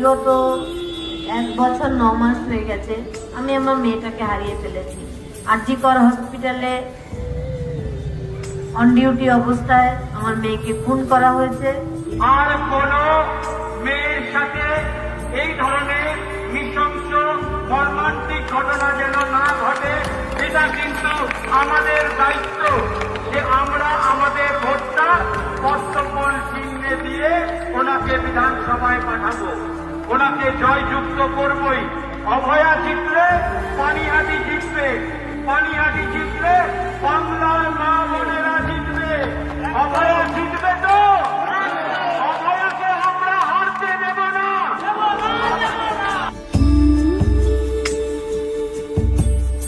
বিগত 1 বছর 9 মাস হয়ে গেছে আমি আমার মেয়েটাকে হারিয়ে ফেলেছি। আরজি কর হসপিটালে অন ডিউটি অবস্থায় আমার মেয়েকে খুন করা হয়েছে। আর কোন মেয়ের সাথে এই ধরনের নৃশংস মর্মান্তিক ঘটনা যেন না ঘটে, এটা কিন্তু আমাদের দায়িত্ব যে আমরা আমাদের ভোটটা কর্তব্যের চিহ্নে দিয়ে ওনাকে বিধানসভায় পাঠাবো, ওনাকে জয়যুক্ত করবই। অভয়া জিতলে, পানিহাটি জিতলে